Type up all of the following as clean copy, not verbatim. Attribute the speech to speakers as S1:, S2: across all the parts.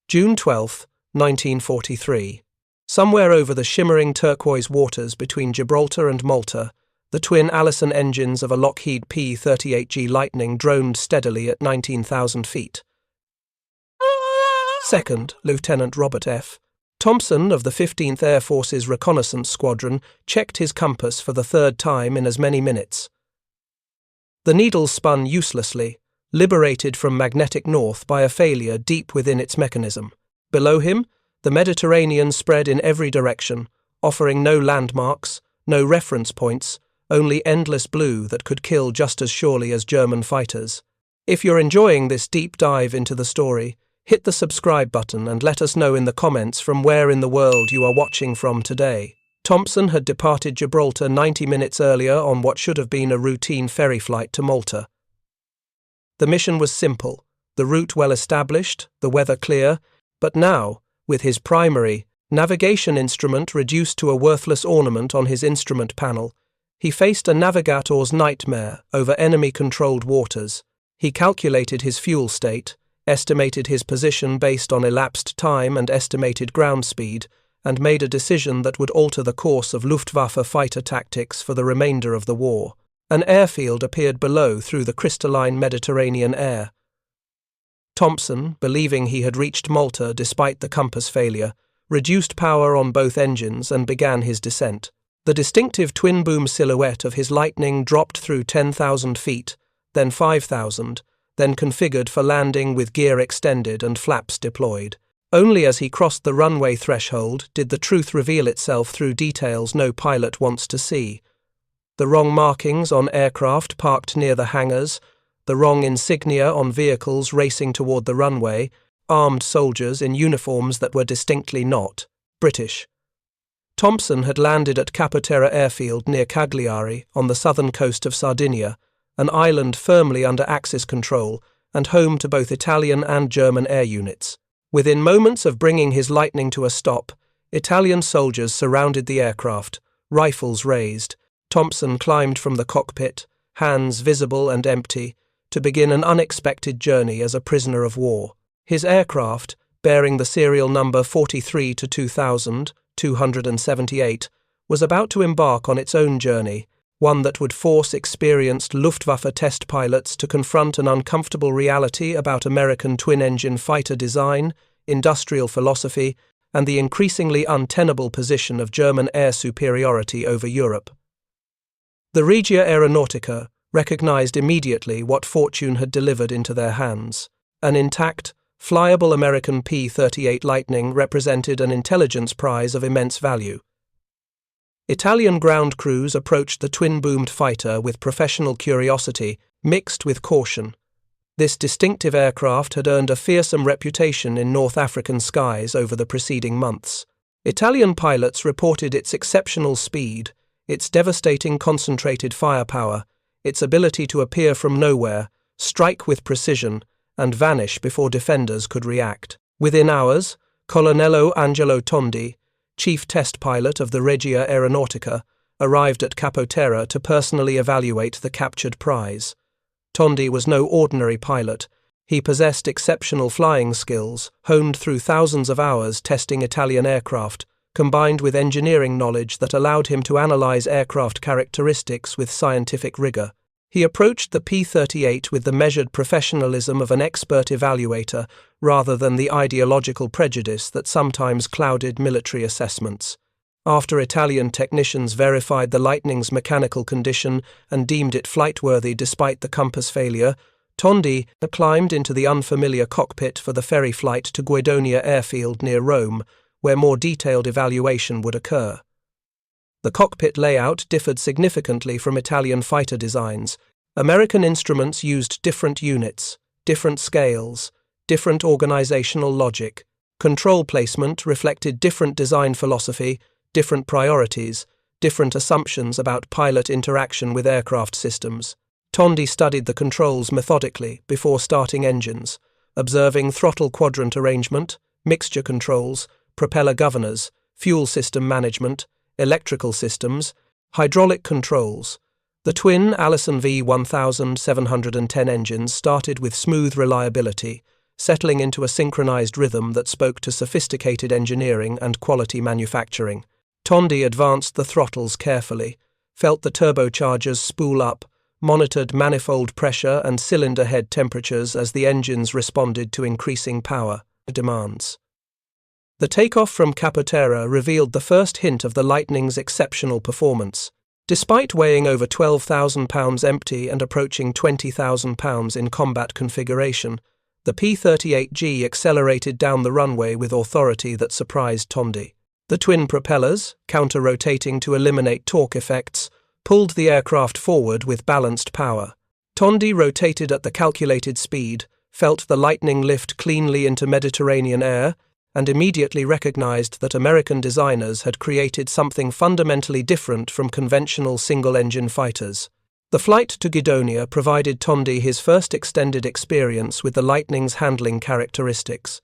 S1: June 12, 1943. Somewhere over the shimmering turquoise waters between Gibraltar and Malta, the twin Allison engines of a Lockheed P-38G Lightning droned steadily at 19,000 feet. Second, Lieutenant Robert F. Thompson of the 15th Air Force's reconnaissance squadron checked his compass for the third time in as many minutes. The needle spun uselessly, liberated from magnetic north by a failure deep within its mechanism. Below him, the Mediterranean spread in every direction, offering no landmarks, no reference points, only endless blue that could kill just as surely as German fighters. If you're enjoying this deep dive into the story, hit the subscribe button and let us know in the comments from where in the world you are watching from today. Thompson had departed Gibraltar 90 minutes earlier on what should have been a routine ferry flight to Malta. The mission was simple, the route well established, the weather clear, but now, with his primary navigation instrument reduced to a worthless ornament on his instrument panel, he faced a navigator's nightmare over enemy-controlled waters. He calculated his fuel state, estimated his position based on elapsed time and estimated ground speed, and made a decision that would alter the course of Luftwaffe fighter tactics for the remainder of the war. An airfield appeared below through the crystalline Mediterranean air. Thompson, believing he had reached Malta despite the compass failure, reduced power on both engines and began his descent. The distinctive twin-boom silhouette of his Lightning dropped through 10,000 feet, then 5,000, then configured for landing with gear extended and flaps deployed. Only as he crossed the runway threshold did the truth reveal itself through details no pilot wants to see. The wrong markings on aircraft parked near the hangars, the wrong insignia on vehicles racing toward the runway, armed soldiers in uniforms that were distinctly not British. Thompson had landed at Capoterra airfield near Cagliari on the southern coast of Sardinia, an island firmly under Axis control and home to both Italian and German air units. Within moments of bringing his Lightning to a stop, Italian soldiers surrounded the aircraft, rifles raised. Thompson climbed from the cockpit, hands visible and empty, to begin an unexpected journey as a prisoner of war. His aircraft, bearing the serial number 43 to 2278, was about to embark on its own journey, one that would force experienced Luftwaffe test pilots to confront an uncomfortable reality about American twin-engine fighter design, industrial philosophy, and the increasingly untenable position of German air superiority over Europe. The Regia Aeronautica recognized immediately what fortune had delivered into their hands. An intact, flyable American P-38 Lightning represented an intelligence prize of immense value. Italian ground crews approached the twin-boomed fighter with professional curiosity mixed with caution. This distinctive aircraft had earned a fearsome reputation in North African skies over the preceding months. Italian pilots reported its exceptional speed, its devastating concentrated firepower, its ability to appear from nowhere, strike with precision, and vanish before defenders could react. Within hours, Colonnello Angelo Tondi, chief test pilot of the Regia Aeronautica, arrived at Capoterra to personally evaluate the captured prize. Tondi was no ordinary pilot. He possessed exceptional flying skills, honed through thousands of hours testing Italian aircraft, combined with engineering knowledge that allowed him to analyze aircraft characteristics with scientific rigor. He approached the P-38 with the measured professionalism of an expert evaluator rather than the ideological prejudice that sometimes clouded military assessments. After Italian technicians verified the Lightning's mechanical condition and deemed it flight-worthy despite the compass failure, Tondi climbed into the unfamiliar cockpit for the ferry flight to Guidonia airfield near Rome, where more detailed evaluation would occur. The cockpit layout differed significantly from Italian fighter designs. American instruments used different units, different scales, different organizational logic. Control placement reflected different design philosophy, different priorities, different assumptions about pilot interaction with aircraft systems. Tondi studied the controls methodically before starting engines, observing throttle quadrant arrangement, mixture controls, propeller governors, fuel system management, electrical systems, hydraulic controls. The twin Allison V1710 engines started with smooth reliability, settling into a synchronized rhythm that spoke to sophisticated engineering and quality manufacturing. Tondi advanced the throttles carefully, felt the turbochargers spool up, monitored manifold pressure and cylinder head temperatures as the engines responded to increasing power demands. The takeoff from Capoterra revealed the first hint of the Lightning's exceptional performance. Despite weighing over 12,000 pounds empty and approaching 20,000 pounds in combat configuration, the P-38G accelerated down the runway with authority that surprised Tondi. The twin propellers, counter-rotating to eliminate torque effects, pulled the aircraft forward with balanced power. Tondi rotated at the calculated speed, felt the Lightning lift cleanly into Mediterranean air, and immediately recognized that American designers had created something fundamentally different from conventional single-engine fighters. The flight to Guidonia provided Tondi his first extended experience with the Lightning's handling characteristics.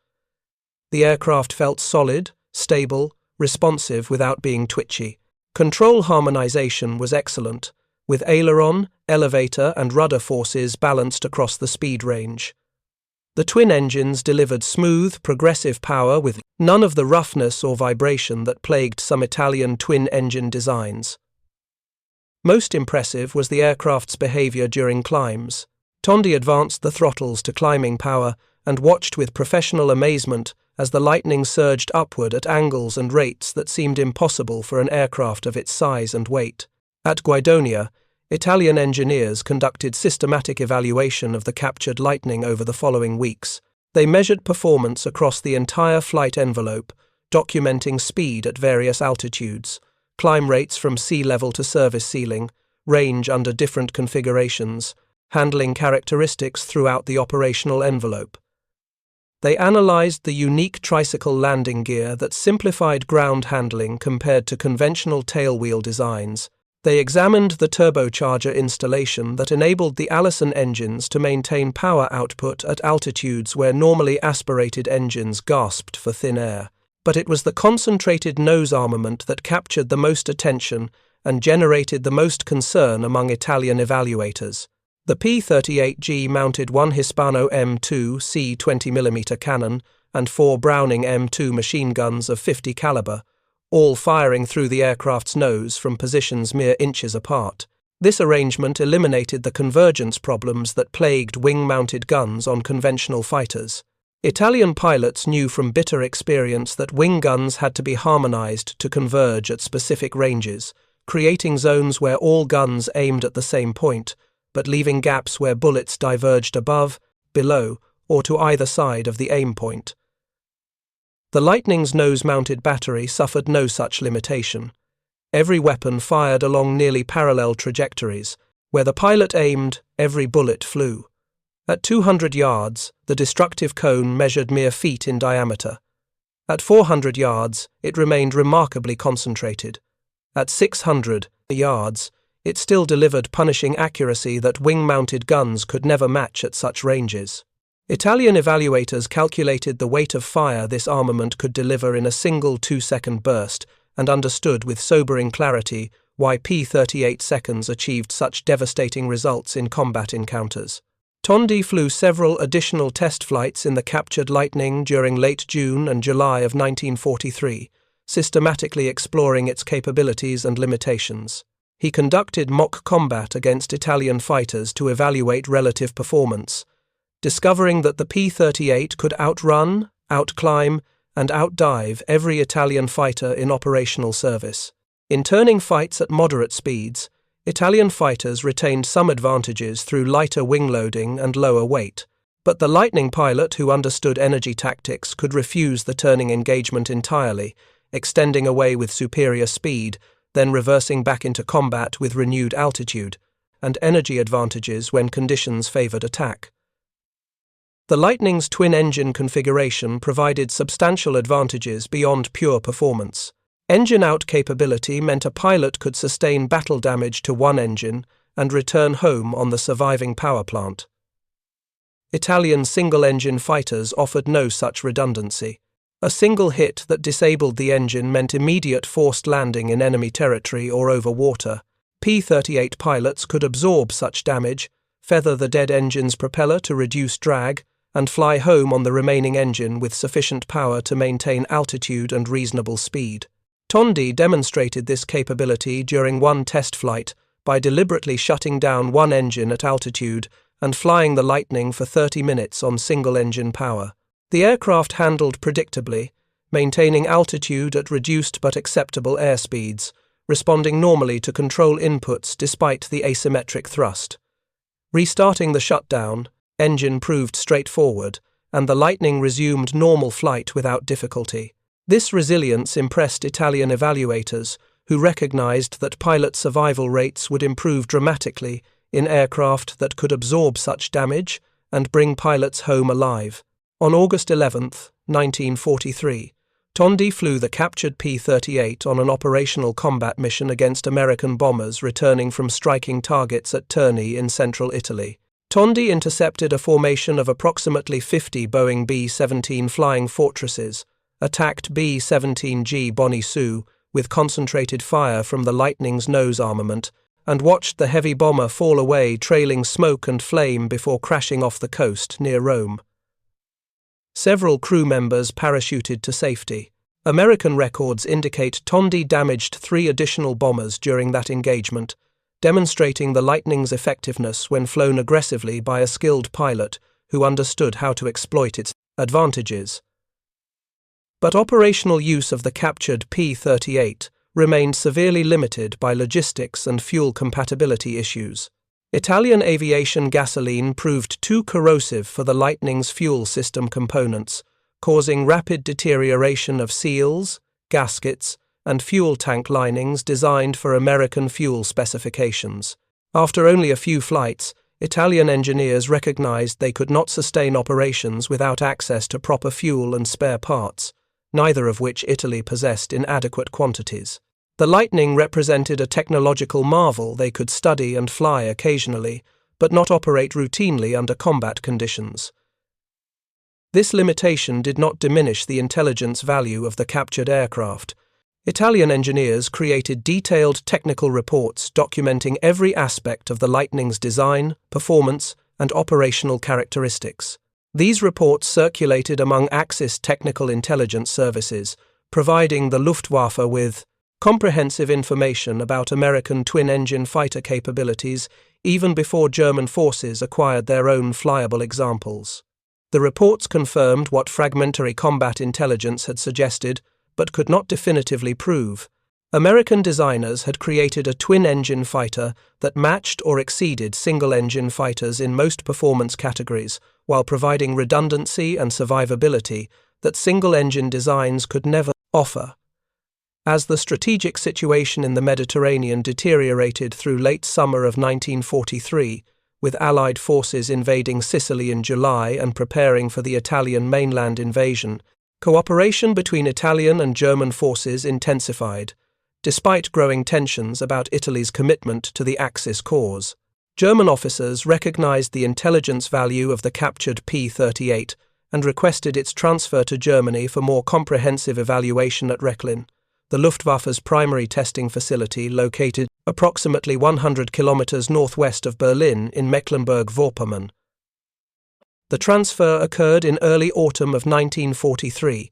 S1: The aircraft felt solid, stable, responsive without being twitchy. Control harmonization was excellent, with aileron, elevator and rudder forces balanced across the speed range. The twin engines delivered smooth, progressive power with none of the roughness or vibration that plagued some Italian twin-engine designs. Most impressive was the aircraft's behavior during climbs. Tondi advanced the throttles to climbing power and watched with professional amazement as the Lightning surged upward at angles and rates that seemed impossible for an aircraft of its size and weight. At Guidonia, Italian engineers conducted systematic evaluation of the captured Lightning over the following weeks. They measured performance across the entire flight envelope, documenting speed at various altitudes, climb rates from sea level to service ceiling, range under different configurations, handling characteristics throughout the operational envelope. They analyzed the unique tricycle landing gear that simplified ground handling compared to conventional tailwheel designs. They examined the turbocharger installation that enabled the Allison engines to maintain power output at altitudes where normally aspirated engines gasped for thin air. But it was the concentrated nose armament that captured the most attention and generated the most concern among Italian evaluators. The P-38G mounted one Hispano M2 C 20mm cannon and 4 Browning M2 machine guns of 50 caliber, all firing through the aircraft's nose from positions mere inches apart. This arrangement eliminated the convergence problems that plagued wing-mounted guns on conventional fighters. Italian pilots knew from bitter experience that wing guns had to be harmonized to converge at specific ranges, creating zones where all guns aimed at the same point, but leaving gaps where bullets diverged above, below, or to either side of the aim point. The Lightning's nose-mounted battery suffered no such limitation. Every weapon fired along nearly parallel trajectories. Where the pilot aimed, every bullet flew. At 200 yards, the destructive cone measured mere feet in diameter. At 400 yards, it remained remarkably concentrated. At 600 yards, it still delivered punishing accuracy that wing-mounted guns could never match at such ranges. Italian evaluators calculated the weight of fire this armament could deliver in a single 2-second burst and understood with sobering clarity why P-38 seconds achieved such devastating results in combat encounters. Tondi flew several additional test flights in the captured Lightning during late June and July of 1943, systematically exploring its capabilities and limitations. He conducted mock combat against Italian fighters to evaluate relative performance, discovering that the P-38 could outrun, outclimb, and outdive every Italian fighter in operational service. In turning fights at moderate speeds, Italian fighters retained some advantages through lighter wing loading and lower weight, but the Lightning pilot who understood energy tactics could refuse the turning engagement entirely, extending away with superior speed, then reversing back into combat with renewed altitude, and energy advantages when conditions favored attack. The Lightning's twin-engine configuration provided substantial advantages beyond pure performance. Engine-out capability meant a pilot could sustain battle damage to one engine and return home on the surviving power plant. Italian single-engine fighters offered no such redundancy. A single hit that disabled the engine meant immediate forced landing in enemy territory or over water. P-38 pilots could absorb such damage, feather the dead engine's propeller to reduce drag, and fly home on the remaining engine with sufficient power to maintain altitude and reasonable speed. Tondi demonstrated this capability during one test flight by deliberately shutting down one engine at altitude and flying the Lightning for 30 minutes on single-engine power. The aircraft handled predictably, maintaining altitude at reduced but acceptable airspeeds, responding normally to control inputs despite the asymmetric thrust. Restarting the shutdown, engine proved straightforward, and the Lightning resumed normal flight without difficulty. This resilience impressed Italian evaluators, who recognized that pilot survival rates would improve dramatically in aircraft that could absorb such damage and bring pilots home alive. On August 11, 1943, Tondi flew the captured P-38 on an operational combat mission against American bombers returning from striking targets at Terni in central Italy. Tondi intercepted a formation of approximately 50 Boeing B-17 Flying Fortresses, attacked B-17G Bonisu with concentrated fire from the Lightning's nose armament, and watched the heavy bomber fall away trailing smoke and flame before crashing off the coast near Rome. Several crew members parachuted to safety. American records indicate Tondi damaged 3 additional bombers during that engagement, demonstrating the Lightning's effectiveness when flown aggressively by a skilled pilot who understood how to exploit its advantages. But operational use of the captured P-38 remained severely limited by logistics and fuel compatibility issues. Italian aviation gasoline proved too corrosive for the Lightning's fuel system components, causing rapid deterioration of seals, gaskets, and fuel tank linings designed for American fuel specifications. After only a few flights, Italian engineers recognized they could not sustain operations without access to proper fuel and spare parts, neither of which Italy possessed in adequate quantities. The Lightning represented a technological marvel they could study and fly occasionally, but not operate routinely under combat conditions. This limitation did not diminish the intelligence value of the captured aircraft. Italian engineers created detailed technical reports documenting every aspect of the Lightning's design, performance, and operational characteristics. These reports circulated among Axis technical intelligence services, providing the Luftwaffe with comprehensive information about American twin-engine fighter capabilities even before German forces acquired their own flyable examples. The reports confirmed what fragmentary combat intelligence had suggested, but could not definitively prove. American designers had created a twin-engine fighter that matched or exceeded single-engine fighters in most performance categories, while providing redundancy and survivability that single-engine designs could never offer. As the strategic situation in the Mediterranean deteriorated through late summer of 1943, with Allied forces invading Sicily in July and preparing for the Italian mainland invasion, cooperation between Italian and German forces intensified, despite growing tensions about Italy's commitment to the Axis cause. German officers recognized the intelligence value of the captured P-38 and requested its transfer to Germany for more comprehensive evaluation at Rechlin, the Luftwaffe's primary testing facility located approximately 100 kilometers northwest of Berlin in Mecklenburg-Vorpommern. The transfer occurred in early autumn of 1943,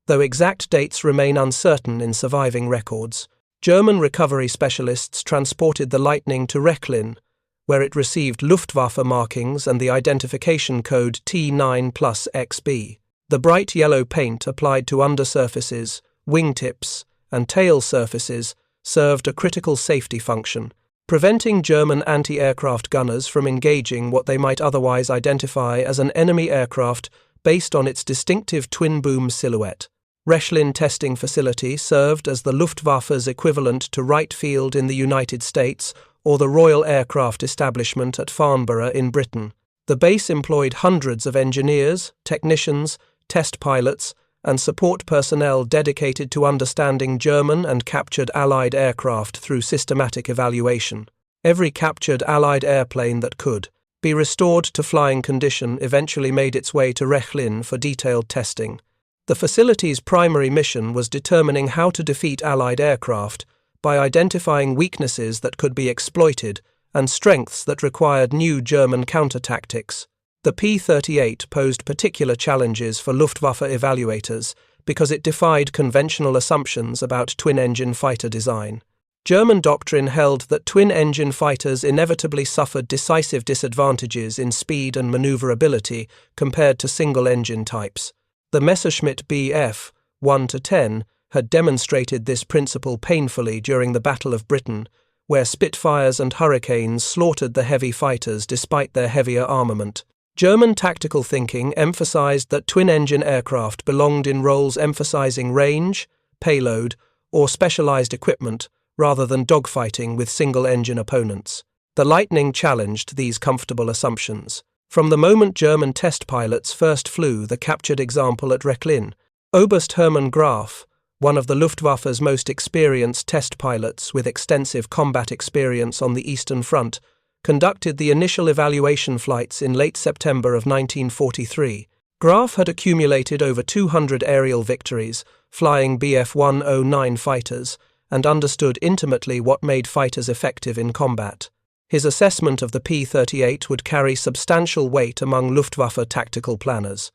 S1: though exact dates remain uncertain in surviving records. German recovery specialists transported the Lightning to Rechlin, where it received Luftwaffe markings and the identification code T9+XB. The bright yellow paint applied to undersurfaces, wingtips, and tail surfaces served a critical safety function, preventing German anti-aircraft gunners from engaging what they might otherwise identify as an enemy aircraft based on its distinctive twin-boom silhouette. Rechlin testing facility served as the Luftwaffe's equivalent to Wright Field in the United States or the Royal Aircraft Establishment at Farnborough in Britain. The base employed hundreds of engineers, technicians, test pilots, and support personnel dedicated to understanding German and captured Allied aircraft through systematic evaluation. Every captured Allied airplane that could be restored to flying condition eventually made its way to Rechlin for detailed testing. The facility's primary mission was determining how to defeat Allied aircraft by identifying weaknesses that could be exploited and strengths that required new German counter-tactics. The P-38 posed particular challenges for Luftwaffe evaluators because it defied conventional assumptions about twin-engine fighter design. German doctrine held that twin-engine fighters inevitably suffered decisive disadvantages in speed and maneuverability compared to single-engine types. The Messerschmitt Bf 1-10 had demonstrated this principle painfully during the Battle of Britain, where Spitfires and Hurricanes slaughtered the heavy fighters despite their heavier armament. German tactical thinking emphasized that twin-engine aircraft belonged in roles emphasizing range, payload, or specialized equipment, rather than dogfighting with single-engine opponents. The Lightning challenged these comfortable assumptions. From the moment German test pilots first flew the captured example at Rechlin, Oberst Hermann Graf, one of the Luftwaffe's most experienced test pilots with extensive combat experience on the Eastern Front, conducted the initial evaluation flights in late September of 1943. Graf had accumulated over 200 aerial victories, flying Bf 109 fighters, and understood intimately what made fighters effective in combat. His assessment of the P-38 would carry substantial weight among Luftwaffe tactical planners.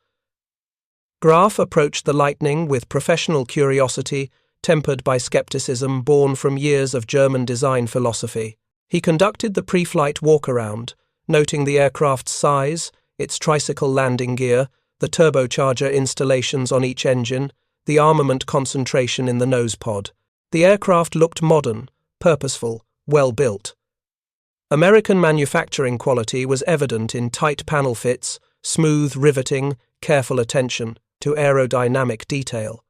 S1: Graf approached the Lightning with professional curiosity, tempered by skepticism born from years of German design philosophy. He conducted the pre-flight walk-around, noting the aircraft's size, its tricycle landing gear, the turbocharger installations on each engine, the armament concentration in the nose pod. The aircraft looked modern, purposeful, well-built. American manufacturing quality was evident in tight panel fits, smooth riveting, careful attention to aerodynamic detail.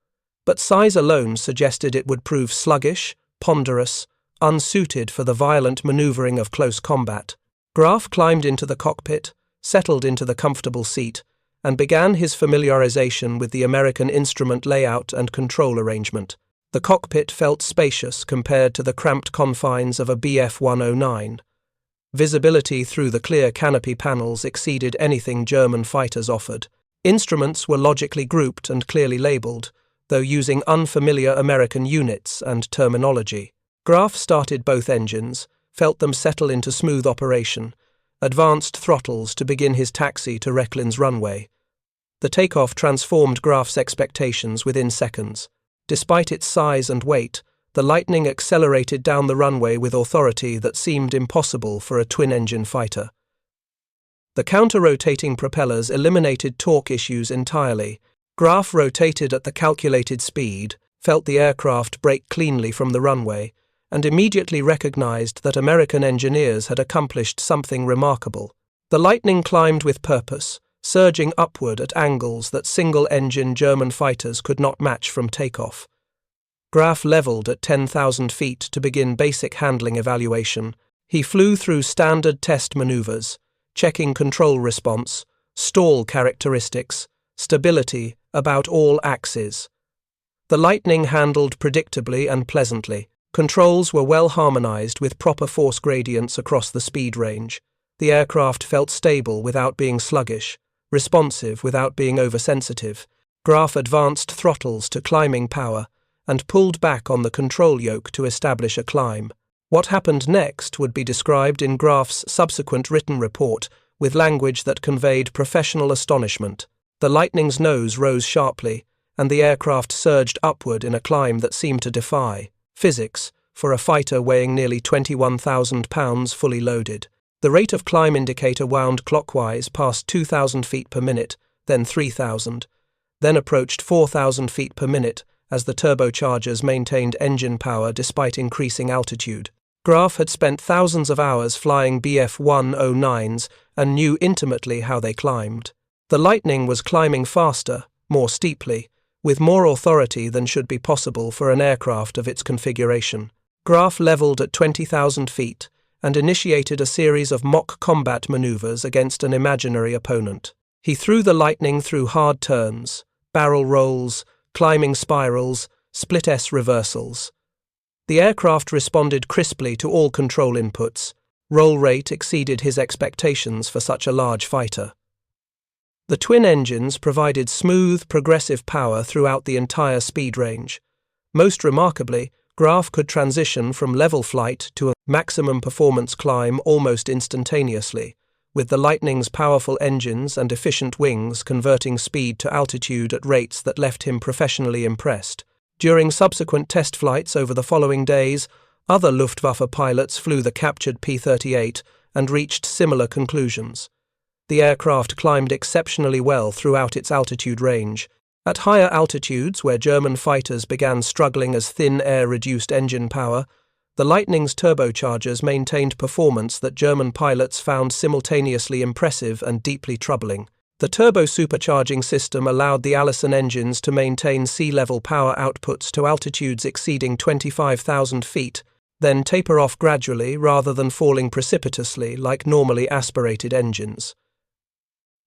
S1: But size alone suggested it would prove sluggish, ponderous, unsuited for the violent maneuvering of close combat. Graf climbed into the cockpit, settled into the comfortable seat, and began his familiarization with the American instrument layout and control arrangement. The cockpit felt spacious compared to the cramped confines of a Bf 109. Visibility through the clear canopy panels exceeded anything German fighters offered. Instruments were logically grouped and clearly labeled, though using unfamiliar American units and terminology. Graf started both engines, felt them settle into smooth operation, advanced throttles to begin his taxi to Rechlin's runway. The takeoff transformed Graf's expectations within seconds. Despite its size and weight, the Lightning accelerated down the runway with authority that seemed impossible for a twin-engine fighter. The counter-rotating propellers eliminated torque issues entirely. Graf rotated at the calculated speed, felt the aircraft break cleanly from the runway, and immediately recognized that American engineers had accomplished something remarkable. The Lightning climbed with purpose, surging upward at angles that single-engine German fighters could not match from takeoff. Graf leveled at 10,000 feet to begin basic handling evaluation. He flew through standard test maneuvers, checking control response, stall characteristics, stability about all axes. The Lightning handled predictably and pleasantly. Controls were well harmonized with proper force gradients across the speed range. The aircraft felt stable without being sluggish, responsive without being oversensitive. Graf advanced throttles to climbing power and pulled back on the control yoke to establish a climb. What happened next would be described in Graf's subsequent written report with language that conveyed professional astonishment. The Lightning's nose rose sharply, and the aircraft surged upward in a climb that seemed to defy physics for a fighter weighing nearly 21,000 pounds fully loaded. The rate of climb indicator wound clockwise past 2,000 feet per minute, then 3,000, then approached 4,000 feet per minute as the turbochargers maintained engine power despite increasing altitude. Graf had spent thousands of hours flying Bf 109s and knew intimately how they climbed. The Lightning was climbing faster, more steeply, with more authority than should be possible for an aircraft of its configuration. Graf leveled at 20,000 feet and initiated a series of mock combat maneuvers against an imaginary opponent. He threw the Lightning through hard turns, barrel rolls, climbing spirals, split S reversals. The aircraft responded crisply to all control inputs. Roll rate exceeded his expectations for such a large fighter. The twin engines provided smooth, progressive power throughout the entire speed range. Most remarkably, Graf could transition from level flight to a maximum performance climb almost instantaneously, with the Lightning's powerful engines and efficient wings converting speed to altitude at rates that left him professionally impressed. During subsequent test flights over the following days, other Luftwaffe pilots flew the captured P-38 and reached similar conclusions. The aircraft climbed exceptionally well throughout its altitude range. At higher altitudes, where German fighters began struggling as thin air reduced engine power, the Lightning's turbochargers maintained performance that German pilots found simultaneously impressive and deeply troubling. The turbo-supercharging system allowed the Allison engines to maintain sea-level power outputs to altitudes exceeding 25,000 feet, then taper off gradually rather than falling precipitously like normally aspirated engines.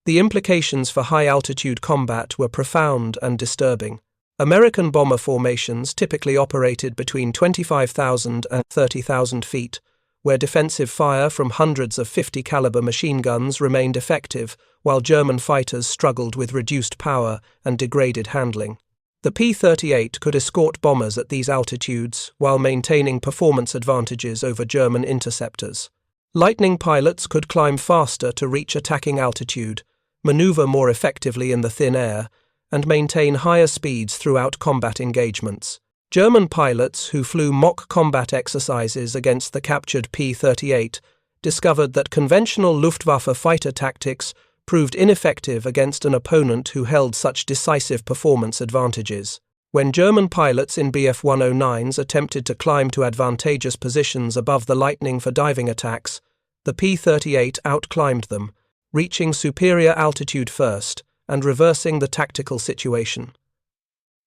S1: The implications for high-altitude combat were profound and disturbing. American bomber formations typically operated between 25,000 and 30,000 feet, where defensive fire from hundreds of 50-caliber machine guns remained effective, while German fighters struggled with reduced power and degraded handling. The P-38 could escort bombers at these altitudes while maintaining performance advantages over German interceptors. Lightning pilots could climb faster to reach attacking altitude, maneuver more effectively in the thin air, and maintain higher speeds throughout combat engagements. German pilots who flew mock combat exercises against the captured P-38 discovered that conventional Luftwaffe fighter tactics proved ineffective against an opponent who held such decisive performance advantages. When German pilots in Bf-109s attempted to climb to advantageous positions above the Lightning for diving attacks, the P-38 outclimbed them, reaching superior altitude first and reversing the tactical situation.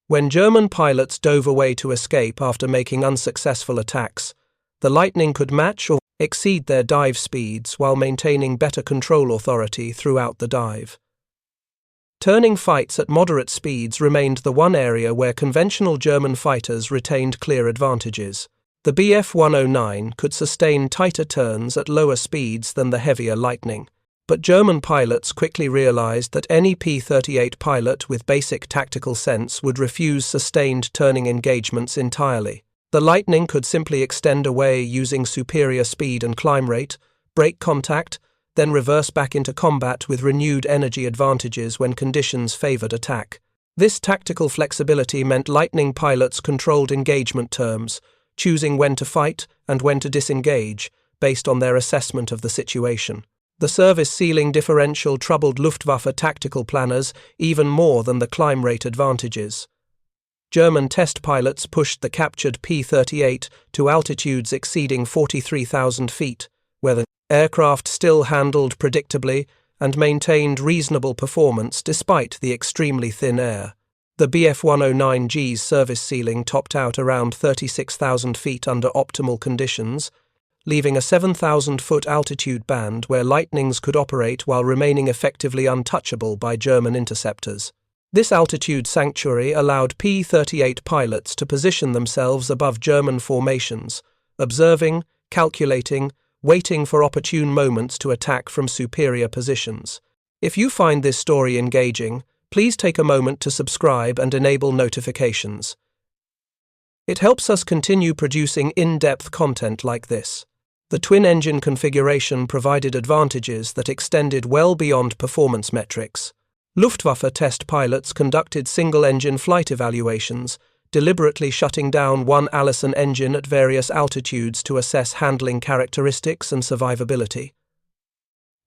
S1: When German pilots dove away to escape after making unsuccessful attacks, the Lightning could match or exceed their dive speeds while maintaining better control authority throughout the dive. Turning fights at moderate speeds remained the one area where conventional German fighters retained clear advantages. The Bf-109 could sustain tighter turns at lower speeds than the heavier Lightning, but German pilots quickly realized that any P-38 pilot with basic tactical sense would refuse sustained turning engagements entirely. The Lightning could simply extend away using superior speed and climb rate, break contact, then reverse back into combat with renewed energy advantages when conditions favored attack. This tactical flexibility meant Lightning pilots controlled engagement terms, choosing when to fight and when to disengage based on their assessment of the situation. The service ceiling differential troubled Luftwaffe tactical planners even more than the climb rate advantages. German test pilots pushed the captured P-38 to altitudes exceeding 43,000 feet, where the aircraft still handled predictably and maintained reasonable performance despite the extremely thin air. The Bf-109G's service ceiling topped out around 36,000 feet under optimal conditions, leaving a 7,000-foot altitude band where Lightnings could operate while remaining effectively untouchable by German interceptors. This altitude sanctuary allowed P-38 pilots to position themselves above German formations, observing, calculating, waiting for opportune moments to attack from superior positions. If you find this story engaging, please take a moment to subscribe and enable notifications. It helps us continue producing in-depth content like this. The twin-engine configuration provided advantages that extended well beyond performance metrics. Luftwaffe test pilots conducted single-engine flight evaluations, deliberately shutting down one Allison engine at various altitudes to assess handling characteristics and survivability.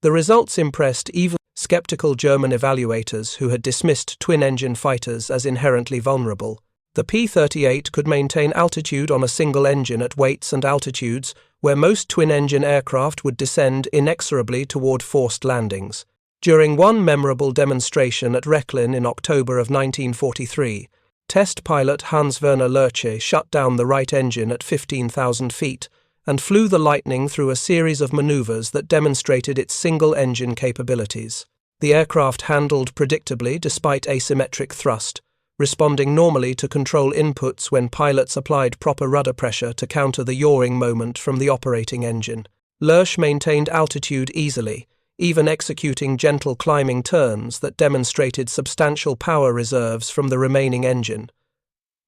S1: The results impressed even skeptical German evaluators who had dismissed twin-engine fighters as inherently vulnerable. The P-38 could maintain altitude on a single engine at weights and altitudes where most twin-engine aircraft would descend inexorably toward forced landings. During one memorable demonstration at Rechlin in October of 1943, test pilot Hans-Werner Lerche shut down the right engine at 15,000 feet and flew the Lightning through a series of maneuvers that demonstrated its single-engine capabilities. The aircraft handled predictably despite asymmetric thrust, responding normally to control inputs when pilots applied proper rudder pressure to counter the yawing moment from the operating engine. Lerche maintained altitude easily, even executing gentle climbing turns that demonstrated substantial power reserves from the remaining engine.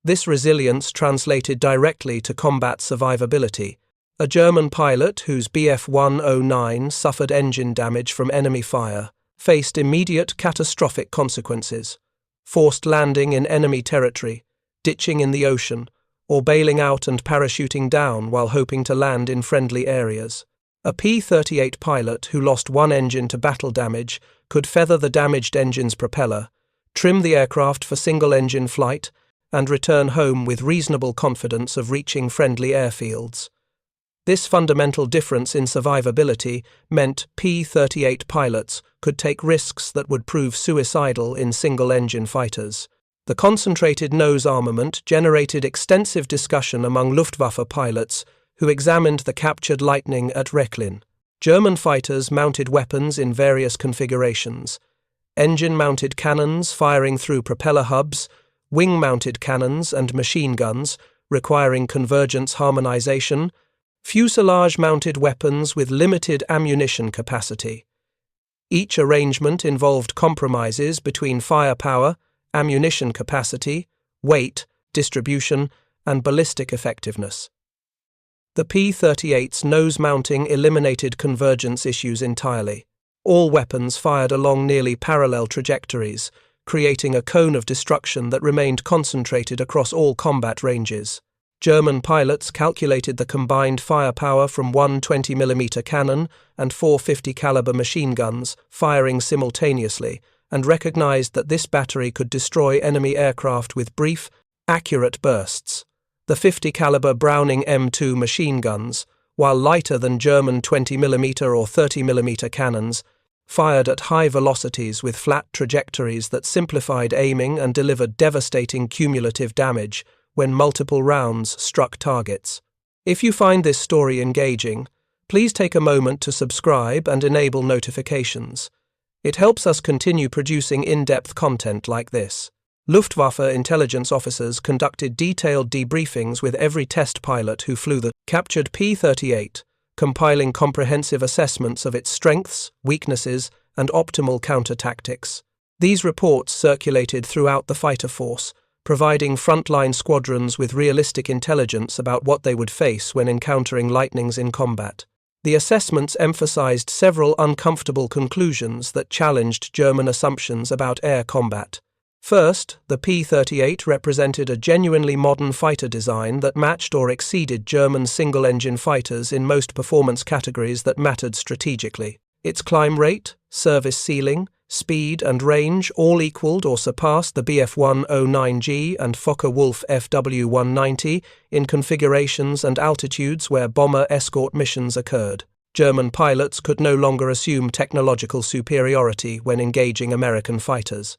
S1: This resilience translated directly to combat survivability, A German pilot whose Bf-109 suffered engine damage from enemy fire faced immediate catastrophic consequences: forced landing in enemy territory, ditching in the ocean, or bailing out and parachuting down while hoping to land in friendly areas. A P-38 pilot who lost one engine to battle damage could feather the damaged engine's propeller, trim the aircraft for single-engine flight, and return home with reasonable confidence of reaching friendly airfields. This fundamental difference in survivability meant P-38 pilots could take risks that would prove suicidal in single-engine fighters. The concentrated nose armament generated extensive discussion among Luftwaffe pilots who examined the captured Lightning at Rechlin. German fighters mounted weapons in various configurations: engine-mounted cannons firing through propeller hubs, wing-mounted cannons and machine guns requiring convergence harmonization, fuselage-mounted weapons with limited ammunition capacity. Each arrangement involved compromises between firepower, ammunition capacity, weight, distribution, and ballistic effectiveness. The P-38's nose mounting eliminated convergence issues entirely. All weapons fired along nearly parallel trajectories, creating a cone of destruction that remained concentrated across all combat ranges. German pilots calculated the combined firepower from one 20mm cannon and four 50 caliber machine guns firing simultaneously, and recognized that this battery could destroy enemy aircraft with brief, accurate bursts. The 50 caliber Browning M2 machine guns, while lighter than German 20mm or 30mm cannons, fired at high velocities with flat trajectories that simplified aiming and delivered devastating cumulative damage when multiple rounds struck targets. If you find this story engaging, please take a moment to subscribe and enable notifications. It helps us continue producing in-depth content like this. Luftwaffe intelligence officers conducted detailed debriefings with every test pilot who flew the captured P-38, compiling comprehensive assessments of its strengths, weaknesses, and optimal counter-tactics. These reports circulated throughout the fighter force, providing frontline squadrons with realistic intelligence about what they would face when encountering Lightnings in combat. The assessments emphasized several uncomfortable conclusions that challenged German assumptions about air combat. First, the P-38 represented a genuinely modern fighter design that matched or exceeded German single-engine fighters in most performance categories that mattered strategically. Its climb rate, service ceiling, speed and range all equaled or surpassed the Bf-109G and Focke-Wulf FW-190 in configurations and altitudes where bomber escort missions occurred. German pilots could no longer assume technological superiority when engaging American fighters.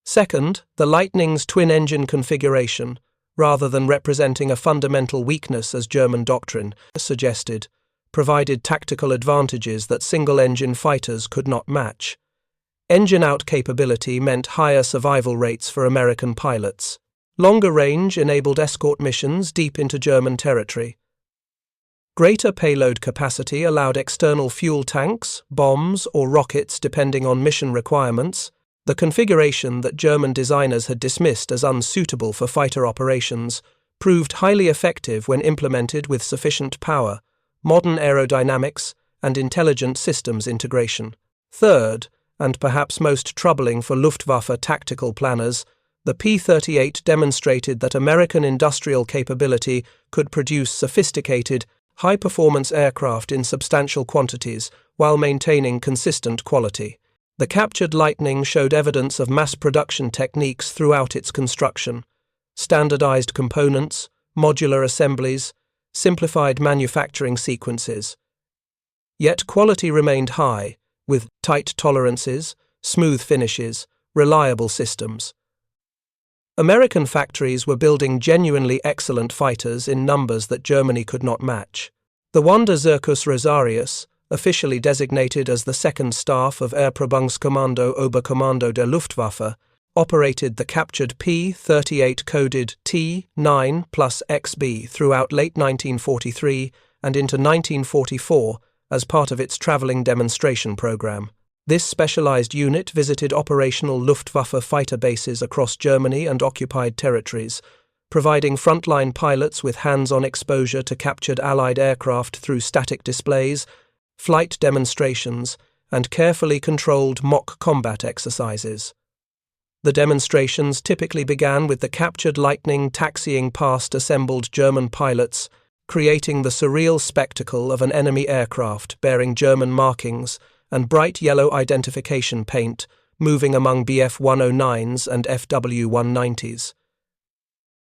S1: Second, the Lightning's twin-engine configuration, rather than representing a fundamental weakness as German doctrine suggested, provided tactical advantages that single-engine fighters could not match. Engine-out capability meant higher survival rates for American pilots. Longer range enabled escort missions deep into German territory. Greater payload capacity allowed external fuel tanks, bombs, or rockets depending on mission requirements. The configuration that German designers had dismissed as unsuitable for fighter operations proved highly effective when implemented with sufficient power, modern aerodynamics, and intelligent systems integration. Third, and perhaps most troubling for Luftwaffe tactical planners, the P-38 demonstrated that American industrial capability could produce sophisticated, high-performance aircraft in substantial quantities while maintaining consistent quality. The captured Lightning showed evidence of mass production techniques throughout its construction: standardized components, modular assemblies, simplified manufacturing sequences. Yet quality remained high, with tight tolerances, smooth finishes, reliable systems. American factories were building genuinely excellent fighters in numbers that Germany could not match. The Wanderzirkus Rosarius, officially designated as the second staff of Airprobungskommando Oberkommando der Luftwaffe, operated the captured P-38 coded T-9+XB throughout late 1943 and into 1944 as part of its traveling demonstration program. This specialized unit visited operational Luftwaffe fighter bases across Germany and occupied territories, providing frontline pilots with hands-on exposure to captured Allied aircraft through static displays, flight demonstrations, and carefully controlled mock combat exercises. The demonstrations typically began with the captured Lightning taxiing past assembled German pilots, creating the surreal spectacle of an enemy aircraft bearing German markings and bright yellow identification paint moving among Bf-109s and FW-190s.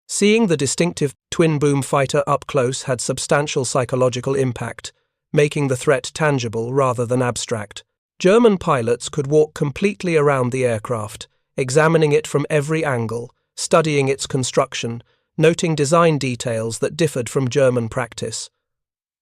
S1: Seeing the distinctive twin-boom fighter up close had substantial psychological impact, making the threat tangible rather than abstract. German pilots could walk completely around the aircraft, examining it from every angle, studying its construction, noting design details that differed from German practice.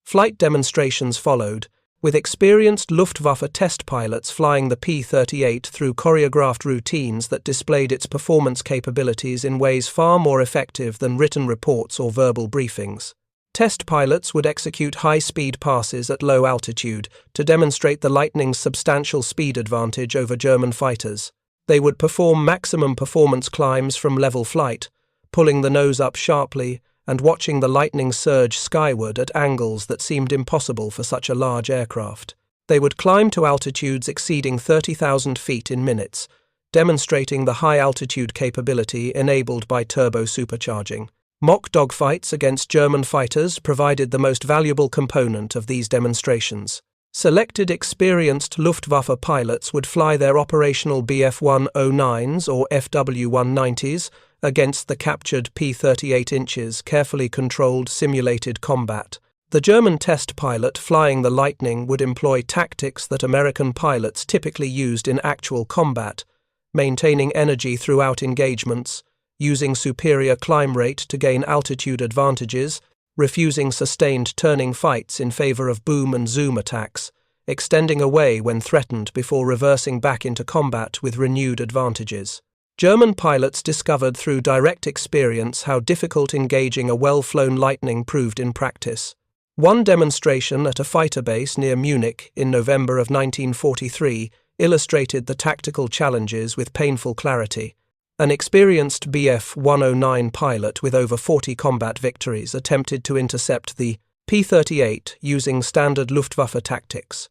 S1: Flight demonstrations followed, with experienced Luftwaffe test pilots flying the P-38 through choreographed routines that displayed its performance capabilities in ways far more effective than written reports or verbal briefings. Test pilots would execute high-speed passes at low altitude to demonstrate the Lightning's substantial speed advantage over German fighters. They would perform maximum performance climbs from level flight, pulling the nose up sharply and watching the Lightning surge skyward at angles that seemed impossible for such a large aircraft. They would climb to altitudes exceeding 30,000 feet in minutes, demonstrating the high-altitude capability enabled by turbo supercharging. Mock dogfights against German fighters provided the most valuable component of these demonstrations. Selected experienced Luftwaffe pilots would fly their operational Bf-109s or FW-190s against the captured P-38 carefully controlled simulated combat. The German test pilot flying the Lightning would employ tactics that American pilots typically used in actual combat, maintaining energy throughout engagements, using superior climb rate to gain altitude advantages, refusing sustained turning fights in favor of boom and zoom attacks, extending away when threatened before reversing back into combat with renewed advantages. German pilots discovered through direct experience how difficult engaging a well-flown Lightning proved in practice. One demonstration at a fighter base near Munich in November of 1943 illustrated the tactical challenges with painful clarity. An experienced Bf-109 pilot with over 40 combat victories attempted to intercept the P-38 using standard Luftwaffe tactics.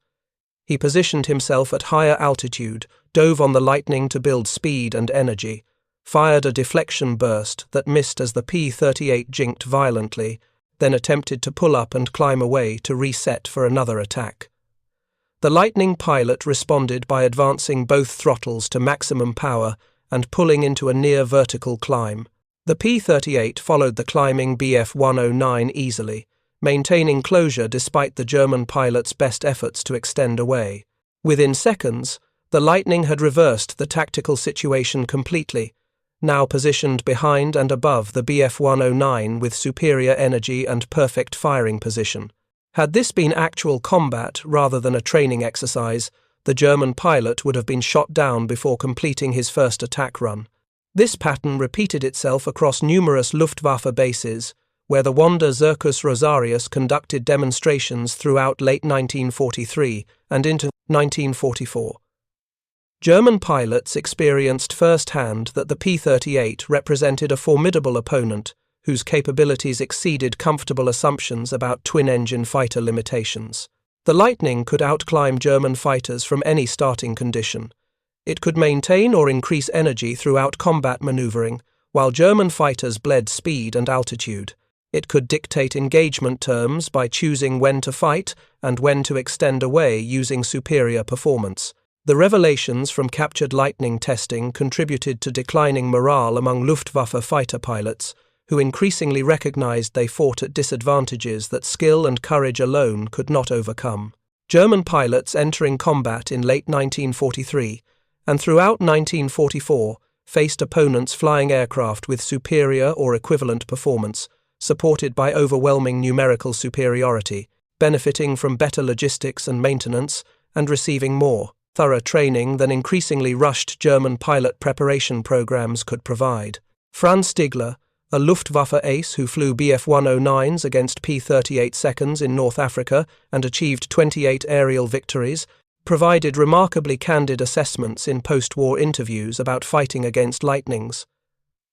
S1: He positioned himself at higher altitude, dove on the Lightning to build speed and energy, fired a deflection burst that missed as the P-38 jinked violently, then attempted to pull up and climb away to reset for another attack. The Lightning pilot responded by advancing both throttles to maximum power and pulling into a near-vertical climb. The P-38 followed the climbing Bf-109 easily, maintaining closure despite the German pilot's best efforts to extend away. Within seconds, the Lightning had reversed the tactical situation completely, now positioned behind and above the Bf-109 with superior energy and perfect firing position. Had this been actual combat rather than a training exercise, the German pilot would have been shot down before completing his first attack run. This pattern repeated itself across numerous Luftwaffe bases, where the Wanda Zirkus Rosarius conducted demonstrations throughout late 1943 and into 1944. German pilots experienced firsthand that the P-38 represented a formidable opponent whose capabilities exceeded comfortable assumptions about twin-engine fighter limitations. The Lightning could outclimb German fighters from any starting condition. It could maintain or increase energy throughout combat maneuvering, while German fighters bled speed and altitude. It could dictate engagement terms by choosing when to fight and when to extend away using superior performance. The revelations from captured Lightning testing contributed to declining morale among Luftwaffe fighter pilots, who increasingly recognized they fought at disadvantages that skill and courage alone could not overcome. German pilots entering combat in late 1943 and throughout 1944 faced opponents flying aircraft with superior or equivalent performance, supported by overwhelming numerical superiority, benefiting from better logistics and maintenance, and receiving more thorough training than increasingly rushed German pilot preparation programs could provide. Franz Stigler, a Luftwaffe ace who flew Bf-109s against P-38 seconds in North Africa and achieved 28 aerial victories, provided remarkably candid assessments in post-war interviews about fighting against Lightnings.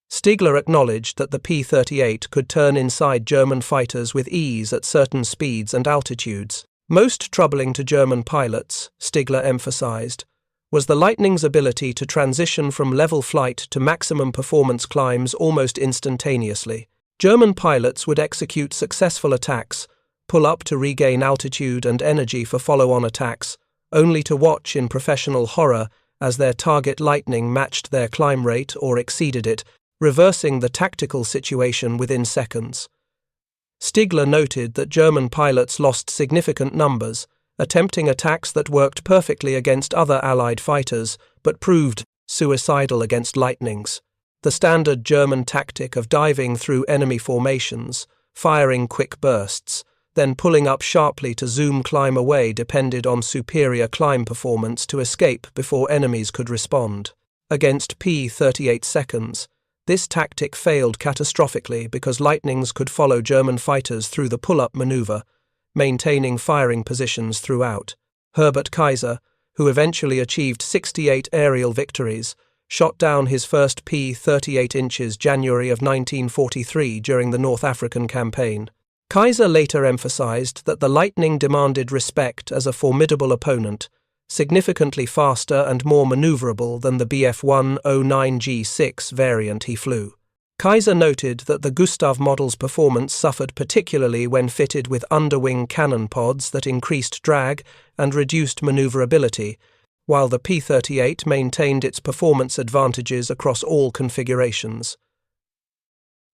S1: Stigler acknowledged that the P-38 could turn inside German fighters with ease at certain speeds and altitudes. Most troubling to German pilots, Stigler emphasized, was the Lightning's ability to transition from level flight to maximum performance climbs almost instantaneously. German pilots would execute successful attacks, pull up to regain altitude and energy for follow-on attacks, only to watch in professional horror as their target Lightning matched their climb rate or exceeded it, reversing the tactical situation within seconds. Stigler noted that German pilots lost significant numbers, attempting attacks that worked perfectly against other Allied fighters, but proved suicidal against Lightnings. The standard German tactic of diving through enemy formations, firing quick bursts, then pulling up sharply to zoom climb away depended on superior climb performance to escape before enemies could respond. Against P-38 seconds, this tactic failed catastrophically because Lightnings could follow German fighters through the pull-up maneuver, maintaining firing positions throughout. Herbert Kaiser, who eventually achieved 68 aerial victories, shot down his first P-38 inches January of 1943 during the North African campaign. Kaiser later emphasized that the Lightning demanded respect as a formidable opponent, significantly faster and more maneuverable than the Bf-109G6 variant he flew. Kaiser noted that the Gustav model's performance suffered particularly when fitted with underwing cannon pods that increased drag and reduced maneuverability, while the P-38 maintained its performance advantages across all configurations.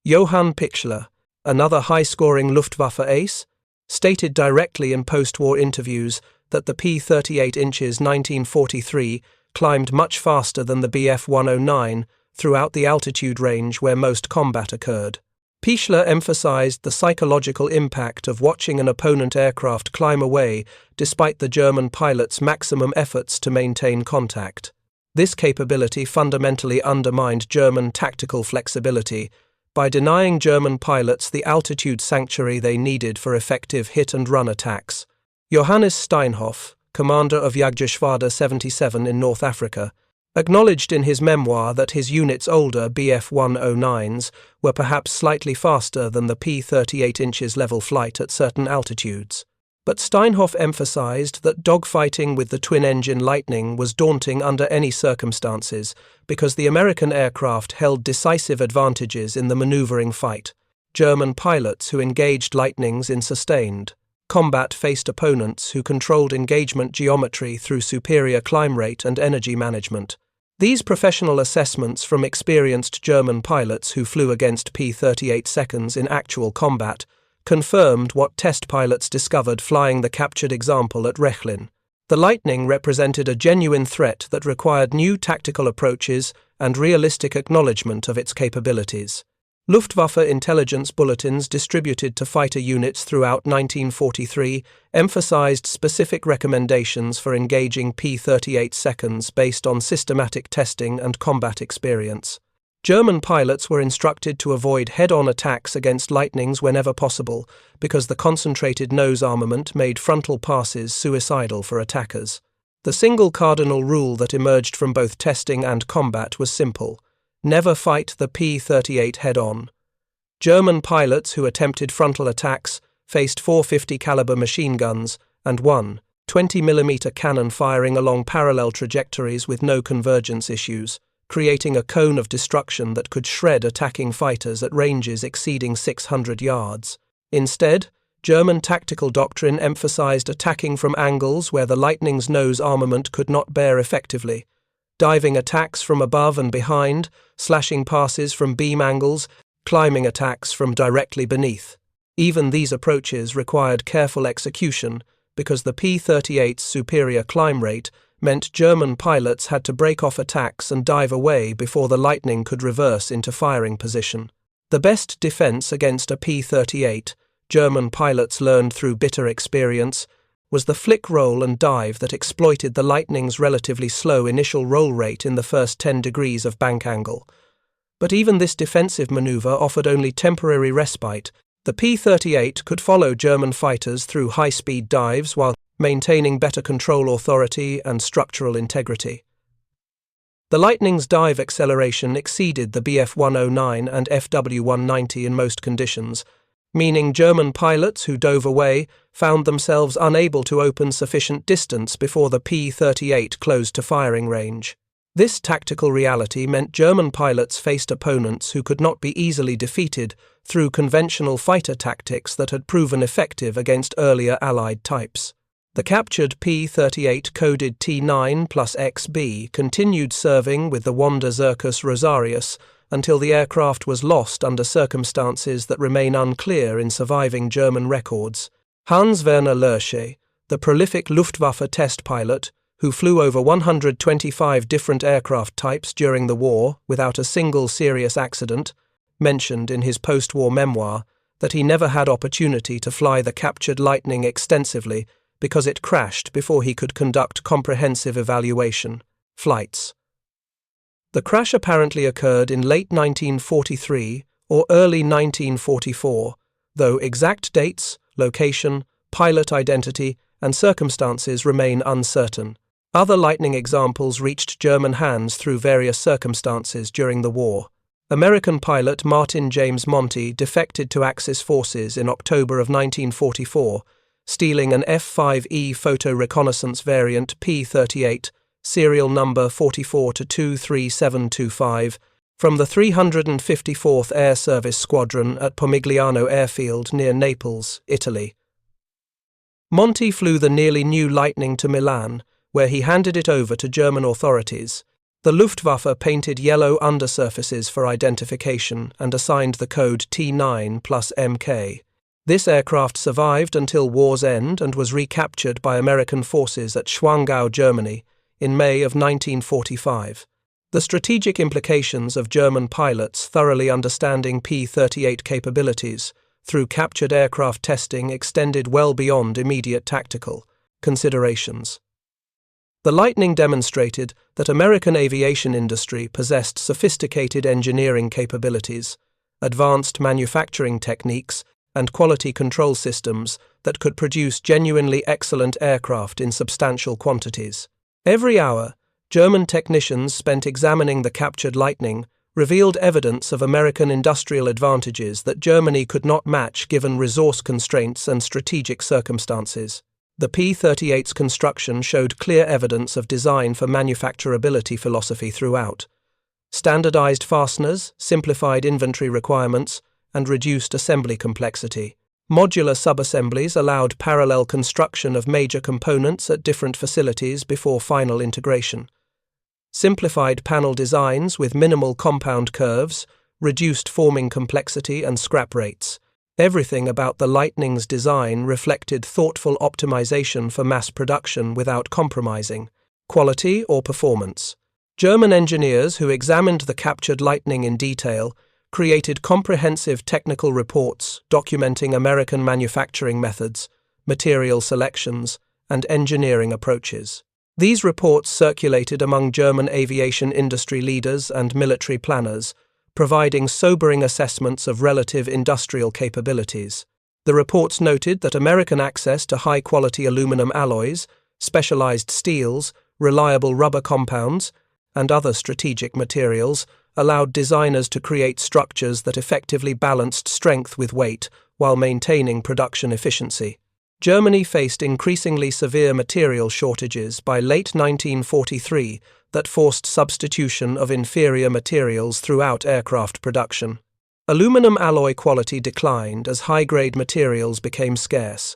S1: Johann Pichler, another high-scoring Luftwaffe ace, stated directly in post-war interviews that the P-38 inches 1943 climbed much faster than the Bf-109 throughout the altitude range where most combat occurred. Pichler emphasized the psychological impact of watching an opponent aircraft climb away despite the German pilot's maximum efforts to maintain contact. This capability fundamentally undermined German tactical flexibility by denying German pilots the altitude sanctuary they needed for effective hit-and-run attacks. Johannes Steinhoff, commander of Jagdgeschwader 77 in North Africa, acknowledged in his memoir that his unit's older Bf-109s were perhaps slightly faster than the P-38 inches level flight at certain altitudes. But Steinhoff emphasized that dogfighting with the twin-engine Lightning was daunting under any circumstances because the American aircraft held decisive advantages in the maneuvering fight. German pilots who engaged Lightnings in sustained combat faced opponents who controlled engagement geometry through superior climb rate and energy management. These professional assessments from experienced German pilots who flew against P-38 seconds in actual combat confirmed what test pilots discovered flying the captured example at Rechlin. The Lightning represented a genuine threat that required new tactical approaches and realistic acknowledgement of its capabilities. Luftwaffe intelligence bulletins distributed to fighter units throughout 1943 emphasized specific recommendations for engaging P-38 seconds based on systematic testing and combat experience. German pilots were instructed to avoid head-on attacks against Lightnings whenever possible because the concentrated nose armament made frontal passes suicidal for attackers. The single cardinal rule that emerged from both testing and combat was simple: never fight the P-38 head-on. German pilots who attempted frontal attacks faced 450 caliber machine guns and one 20mm cannon firing along parallel trajectories with no convergence issues, creating a cone of destruction that could shred attacking fighters at ranges exceeding 600 yards. Instead, German tactical doctrine emphasized attacking from angles where the Lightning's nose armament could not bear effectively, diving attacks from above and behind, slashing passes from beam angles, climbing attacks from directly beneath. Even these approaches required careful execution because the P-38's superior climb rate meant German pilots had to break off attacks and dive away before the Lightning could reverse into firing position. The best defense against a P-38, German pilots learned through bitter experience, was the flick roll and dive that exploited the Lightning's relatively slow initial roll rate in the first 10 degrees of bank angle. But even this defensive maneuver offered only temporary respite. The P-38 could follow German fighters through high-speed dives while maintaining better control authority and structural integrity. The Lightning's dive acceleration exceeded the Bf-109 and Fw-190 in most conditions, meaning German pilots who dove away found themselves unable to open sufficient distance before the P-38 closed to firing range. This tactical reality meant German pilots faced opponents who could not be easily defeated through conventional fighter tactics that had proven effective against earlier Allied types. The captured P-38 coded T9 plus XB continued serving with the Wanda Zirkus Rosarius until the aircraft was lost under circumstances that remain unclear in surviving German records. Hans-Werner Lerche, the prolific Luftwaffe test pilot, who flew over 125 different aircraft types during the war without a single serious accident, mentioned in his post-war memoir that he never had opportunity to fly the captured Lightning extensively because it crashed before he could conduct comprehensive evaluation flights. The crash apparently occurred in late 1943 or early 1944, though exact dates, location, pilot identity, and circumstances remain uncertain. Other Lightning examples reached German hands through various circumstances during the war. American pilot Martin James Monty defected to Axis forces in October of 1944, stealing an F-5E photo reconnaissance variant P-38, serial number 44-23725, from the 354th Air Service Squadron at Pomigliano Airfield near Naples, Italy. Monty flew the nearly new Lightning to Milan, where he handed it over to German authorities. The Luftwaffe painted yellow undersurfaces for identification and assigned the code T9 plus MK. This aircraft survived until war's end and was recaptured by American forces at Schwangau, Germany, in May of 1945. The strategic implications of German pilots thoroughly understanding P-38 capabilities through captured aircraft testing extended well beyond immediate tactical considerations. The Lightning demonstrated that American aviation industry possessed sophisticated engineering capabilities, advanced manufacturing techniques, and quality control systems that could produce genuinely excellent aircraft in substantial quantities. Every hour, German technicians spent examining the captured Lightning revealed evidence of American industrial advantages that Germany could not match given resource constraints and strategic circumstances. The P-38's construction showed clear evidence of design for manufacturability philosophy throughout. Standardized fasteners, simplified inventory requirements, and reduced assembly complexity. Modular subassemblies allowed parallel construction of major components at different facilities before final integration. Simplified panel designs with minimal compound curves, reduced forming complexity and scrap rates. Everything about the Lightning's design reflected thoughtful optimization for mass production without compromising quality or performance. German engineers who examined the captured Lightning in detail created comprehensive technical reports documenting American manufacturing methods, material selections, and engineering approaches. These reports circulated among German aviation industry leaders and military planners, providing sobering assessments of relative industrial capabilities. The reports noted that American access to high-quality aluminum alloys, specialized steels, reliable rubber compounds, and other strategic materials allowed designers to create structures that effectively balanced strength with weight while maintaining production efficiency. Germany faced increasingly severe material shortages by late 1943 that forced substitution of inferior materials throughout aircraft production. Aluminum alloy quality declined as high-grade materials became scarce.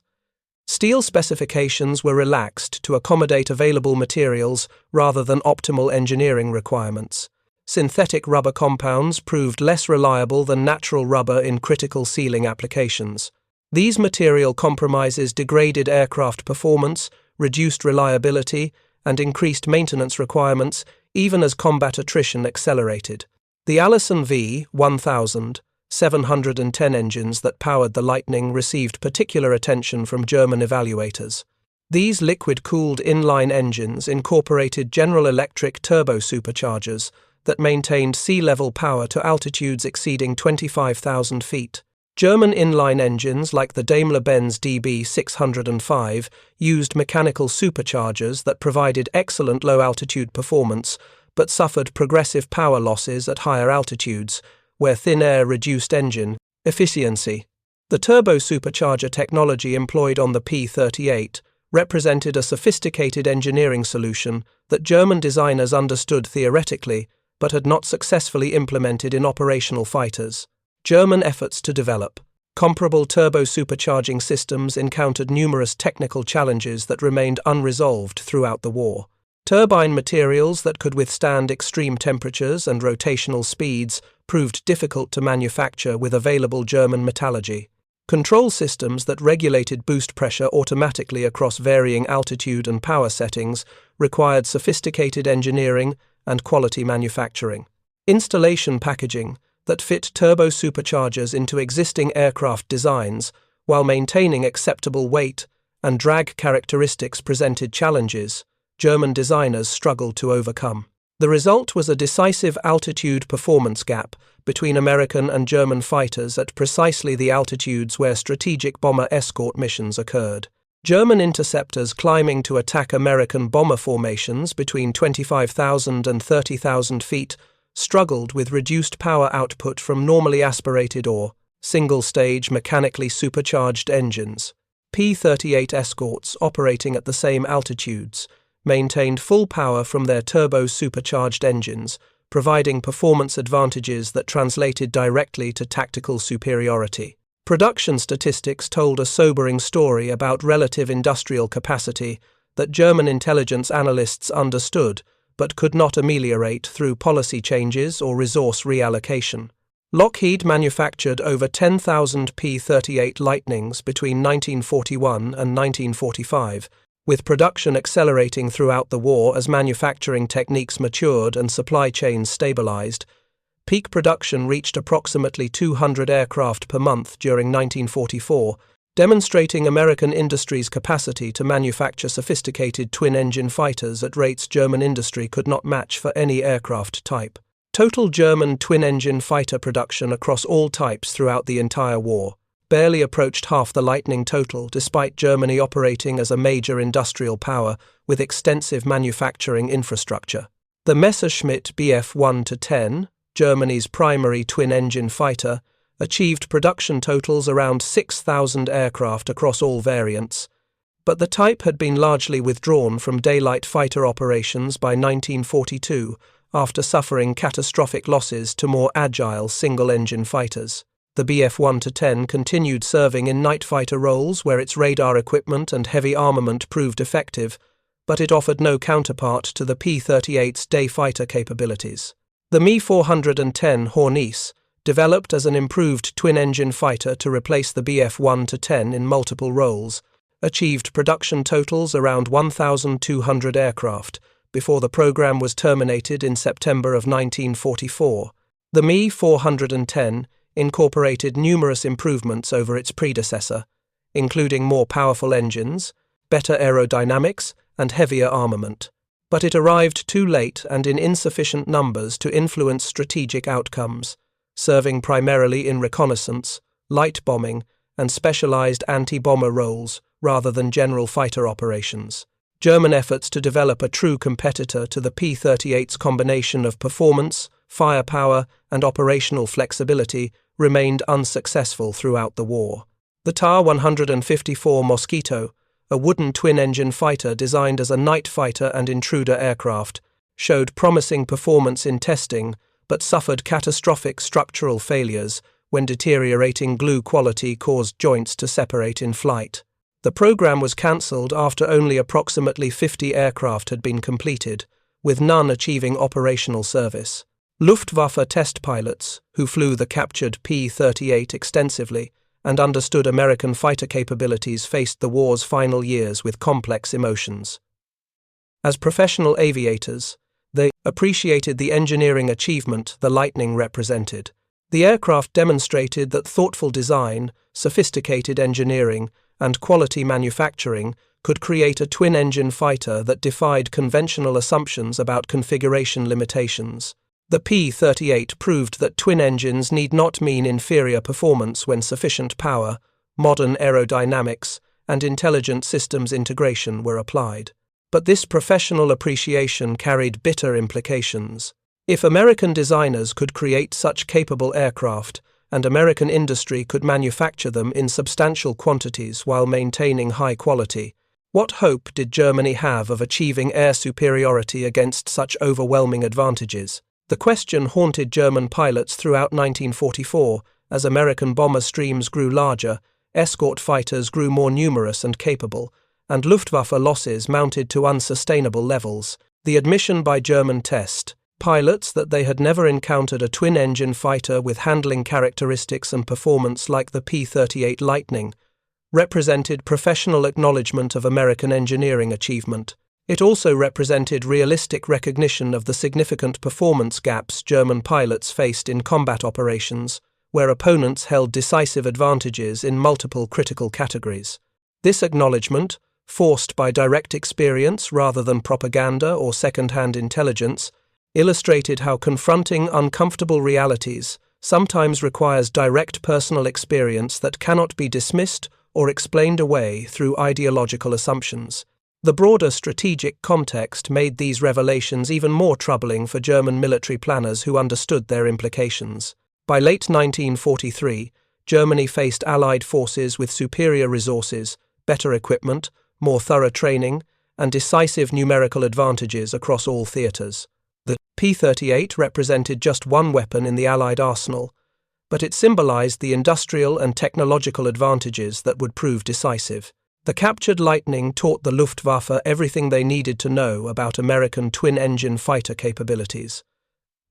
S1: Steel specifications were relaxed to accommodate available materials rather than optimal engineering requirements. Synthetic rubber compounds proved less reliable than natural rubber in critical sealing applications. These material compromises degraded aircraft performance, reduced reliability, and increased maintenance requirements even as combat attrition accelerated. The Allison V-1000, 710 engines that powered the Lightning received particular attention from German evaluators. These liquid-cooled inline engines incorporated General Electric turbo-superchargers that maintained sea-level power to altitudes exceeding 25,000 feet. German inline engines like the Daimler-Benz DB605 used mechanical superchargers that provided excellent low-altitude performance but suffered progressive power losses at higher altitudes, where thin air reduced engine efficiency. The turbo-supercharger technology employed on the P-38 represented a sophisticated engineering solution that German designers understood theoretically but had not successfully implemented in operational fighters. German efforts to develop comparable turbo-supercharging systems encountered numerous technical challenges that remained unresolved throughout the war. Turbine materials that could withstand extreme temperatures and rotational speeds proved difficult to manufacture with available German metallurgy. Control systems that regulated boost pressure automatically across varying altitude and power settings required sophisticated engineering and quality manufacturing. Installation packaging that fit turbo-superchargers into existing aircraft designs while maintaining acceptable weight and drag characteristics presented challenges German designers struggled to overcome. The result was a decisive altitude performance gap between American and German fighters at precisely the altitudes where strategic bomber escort missions occurred. German interceptors climbing to attack American bomber formations between 25,000 and 30,000 feet struggled with reduced power output from normally aspirated or single-stage mechanically supercharged engines. P-38 escorts operating at the same altitudes maintained full power from their turbo-supercharged engines, providing performance advantages that translated directly to tactical superiority. Production statistics told a sobering story about relative industrial capacity that German intelligence analysts understood but could not ameliorate through policy changes or resource reallocation. Lockheed manufactured over 10,000 P-38 Lightnings between 1941 and 1945, with production accelerating throughout the war as manufacturing techniques matured and supply chains stabilized. Peak production reached approximately 200 aircraft per month during 1944, demonstrating American industry's capacity to manufacture sophisticated twin-engine fighters at rates German industry could not match for any aircraft type. Total German twin-engine fighter production across all types throughout the entire war barely approached half the Lightning total, despite Germany operating as a major industrial power with extensive manufacturing infrastructure. The Messerschmitt Bf 1-10, Germany's primary twin-engine fighter, achieved production totals around 6,000 aircraft across all variants, but the type had been largely withdrawn from daylight fighter operations by 1942 after suffering catastrophic losses to more agile single-engine fighters. The Bf 1-10 continued serving in night fighter roles where its radar equipment and heavy armament proved effective, but it offered no counterpart to the P-38's day fighter capabilities. The Me 410 Hornisse, developed as an improved twin-engine fighter to replace the Bf 1-10 in multiple roles, achieved production totals around 1,200 aircraft before the program was terminated in September of 1944. The Me 410 incorporated numerous improvements over its predecessor, including more powerful engines, better aerodynamics, and heavier armament. But it arrived too late and in insufficient numbers to influence strategic outcomes, serving primarily in reconnaissance, light bombing, and specialized anti-bomber roles rather than general fighter operations. German efforts to develop a true competitor to the P-38's combination of performance, firepower, and operational flexibility remained unsuccessful throughout the war. The Ta-154 Mosquito, a wooden twin-engine fighter designed as a night fighter and intruder aircraft, showed promising performance in testing but suffered catastrophic structural failures when deteriorating glue quality caused joints to separate in flight. The program was cancelled after only approximately 50 aircraft had been completed, with none achieving operational service. Luftwaffe test pilots, who flew the captured P-38 extensively and understood American fighter capabilities, faced the war's final years with complex emotions. As professional aviators, they appreciated the engineering achievement the Lightning represented. The aircraft demonstrated that thoughtful design, sophisticated engineering, and quality manufacturing could create a twin-engine fighter that defied conventional assumptions about configuration limitations. The P-38 proved that twin engines need not mean inferior performance when sufficient power, modern aerodynamics, and intelligent systems integration were applied. But this professional appreciation carried bitter implications. If American designers could create such capable aircraft, and American industry could manufacture them in substantial quantities while maintaining high quality, what hope did Germany have of achieving air superiority against such overwhelming advantages? The question haunted German pilots throughout 1944. As American bomber streams grew larger, escort fighters grew more numerous and capable, and Luftwaffe losses mounted to unsustainable levels. The admission by German test pilots that they had never encountered a twin-engine fighter with handling characteristics and performance like the P-38 Lightning represented professional acknowledgement of American engineering achievement. It also represented realistic recognition of the significant performance gaps German pilots faced in combat operations, where opponents held decisive advantages in multiple critical categories. This acknowledgement, forced by direct experience rather than propaganda or second-hand intelligence, illustrated how confronting uncomfortable realities sometimes requires direct personal experience that cannot be dismissed or explained away through ideological assumptions. The broader strategic context made these revelations even more troubling for German military planners who understood their implications. By late 1943, Germany faced Allied forces with superior resources, better equipment, more thorough training, and decisive numerical advantages across all theaters. The P-38 represented just one weapon in the Allied arsenal, but it symbolized the industrial and technological advantages that would prove decisive. The captured Lightning taught the Luftwaffe everything they needed to know about American twin-engine fighter capabilities.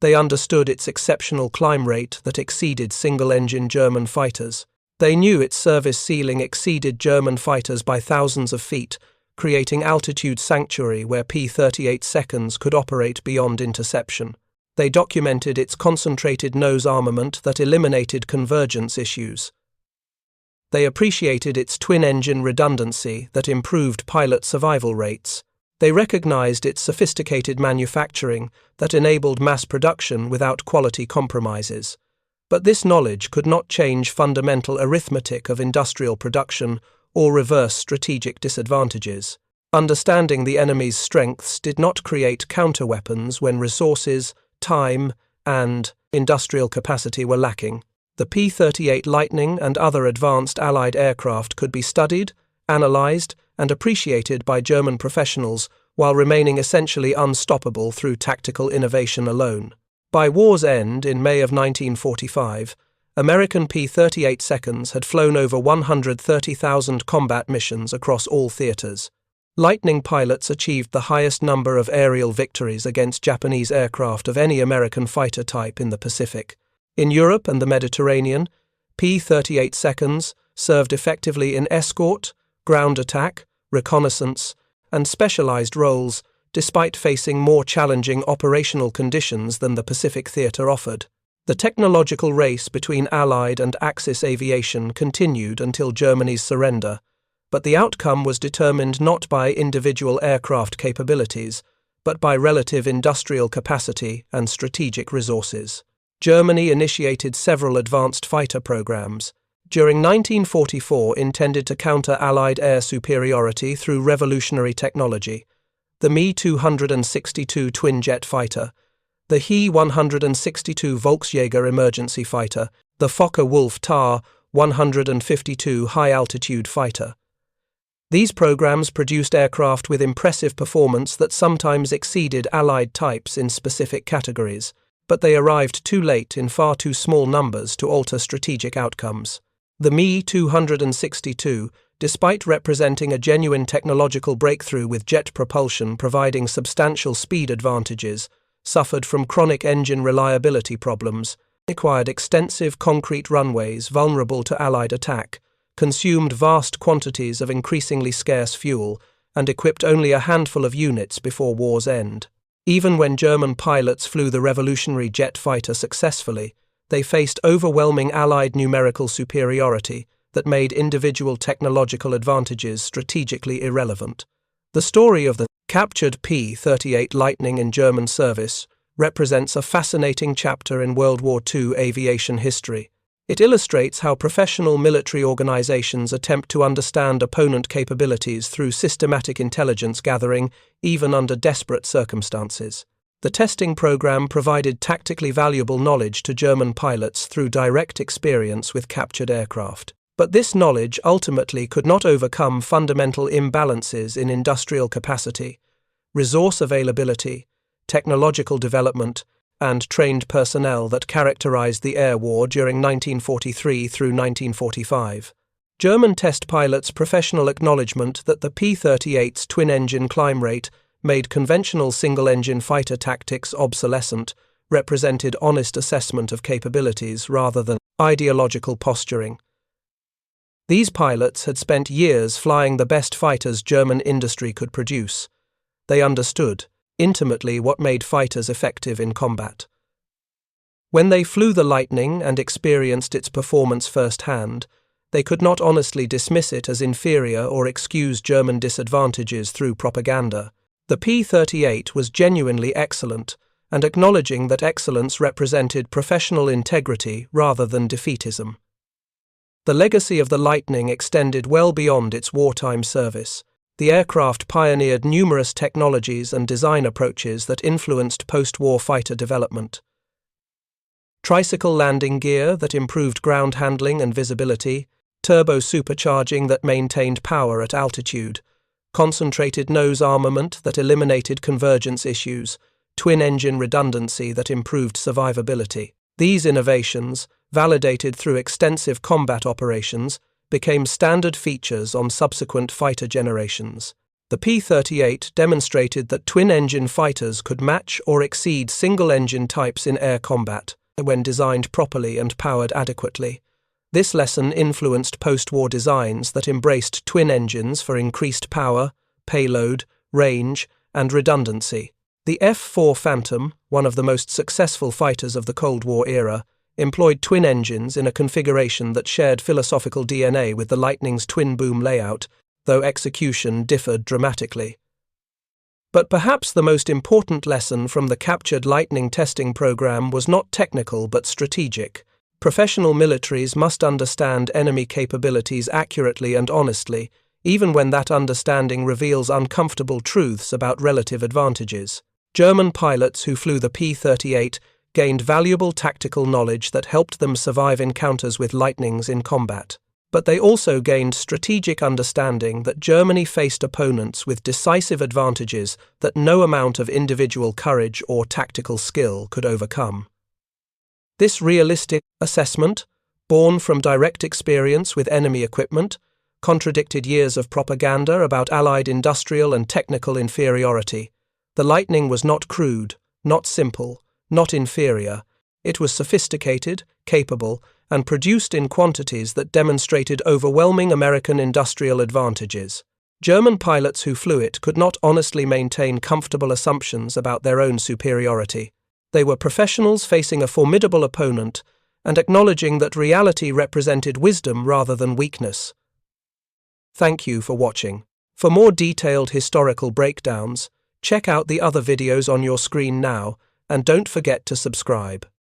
S1: They understood its exceptional climb rate that exceeded single-engine German fighters. They knew its service ceiling exceeded German fighters by thousands of feet, creating altitude sanctuary where P-38 seconds could operate beyond interception. They documented its concentrated nose armament that eliminated convergence issues. They appreciated its twin-engine redundancy that improved pilot survival rates. They recognized its sophisticated manufacturing that enabled mass production without quality compromises. But this knowledge could not change fundamental arithmetic of industrial production or reverse strategic disadvantages. Understanding the enemy's strengths did not create counterweapons when resources, time, and industrial capacity were lacking. The P-38 Lightning and other advanced Allied aircraft could be studied, analyzed, and appreciated by German professionals while remaining essentially unstoppable through tactical innovation alone. By war's end, in May of 1945, American P-38 seconds had flown over 130,000 combat missions across all theaters. Lightning pilots achieved the highest number of aerial victories against Japanese aircraft of any American fighter type in the Pacific. In Europe and the Mediterranean, P-38 seconds served effectively in escort, ground attack, reconnaissance, and specialized roles, despite facing more challenging operational conditions than the Pacific theater offered. The technological race between Allied and Axis aviation continued until Germany's surrender, but the outcome was determined not by individual aircraft capabilities, but by relative industrial capacity and strategic resources. Germany initiated several advanced fighter programs during 1944 intended to counter Allied air superiority through revolutionary technology: the Me-262 twin-jet fighter, the He-162 Volksjäger emergency fighter, the Focke-Wulf Ta-152 high-altitude fighter. These programs produced aircraft with impressive performance that sometimes exceeded Allied types in specific categories, but they arrived too late in far too small numbers to alter strategic outcomes. The Me-262, despite representing a genuine technological breakthrough with jet propulsion providing substantial speed advantages, suffered from chronic engine reliability problems, required extensive concrete runways vulnerable to Allied attack, consumed vast quantities of increasingly scarce fuel, and equipped only a handful of units before war's end. Even when German pilots flew the revolutionary jet fighter successfully, they faced overwhelming Allied numerical superiority that made individual technological advantages strategically irrelevant. The story of the captured P-38 Lightning in German service represents a fascinating chapter in World War II aviation history. It illustrates how professional military organizations attempt to understand opponent capabilities through systematic intelligence gathering, even under desperate circumstances. The testing program provided tactically valuable knowledge to German pilots through direct experience with captured aircraft. But this knowledge ultimately could not overcome fundamental imbalances in industrial capacity, resource availability, technological development, and trained personnel that characterized the air war during 1943 through 1945. German test pilots' professional acknowledgement that the P-38's twin-engine climb rate made conventional single-engine fighter tactics obsolescent represented honest assessment of capabilities rather than ideological posturing. These pilots had spent years flying the best fighters German industry could produce. They understood intimately what made fighters effective in combat. When they flew the Lightning and experienced its performance firsthand, they could not honestly dismiss it as inferior or excuse German disadvantages through propaganda. The P-38 was genuinely excellent, and acknowledging that excellence represented professional integrity rather than defeatism. The legacy of the Lightning extended well beyond its wartime service. The aircraft pioneered numerous technologies and design approaches that influenced post-war fighter development. Tricycle landing gear that improved ground handling and visibility, turbo supercharging that maintained power at altitude, concentrated nose armament that eliminated convergence issues, twin-engine redundancy that improved survivability. These innovations, validated through extensive combat operations, became standard features on subsequent fighter generations. The P-38 demonstrated that twin-engine fighters could match or exceed single-engine types in air combat when designed properly and powered adequately. This lesson influenced post-war designs that embraced twin engines for increased power, payload, range, and redundancy. The F-4 Phantom, one of the most successful fighters of the Cold War era, employed twin engines in a configuration that shared philosophical DNA with the Lightning's twin-boom layout, though execution differed dramatically. But perhaps the most important lesson from the captured Lightning testing program was not technical but strategic. Professional militaries must understand enemy capabilities accurately and honestly, even when that understanding reveals uncomfortable truths about relative advantages. German pilots who flew the P-38 gained valuable tactical knowledge that helped them survive encounters with Lightnings in combat. But they also gained strategic understanding that Germany faced opponents with decisive advantages that no amount of individual courage or tactical skill could overcome. This realistic assessment, born from direct experience with enemy equipment, contradicted years of propaganda about Allied industrial and technical inferiority. The Lightning was not crude, not simple, not inferior. It was sophisticated, capable, and produced in quantities that demonstrated overwhelming American industrial advantages. German pilots who flew it could not honestly maintain comfortable assumptions about their own superiority. They were professionals facing a formidable opponent and acknowledging that reality represented wisdom rather than weakness. Thank you for watching. For more detailed historical breakdowns, check out the other videos on your screen now, and don't forget to subscribe.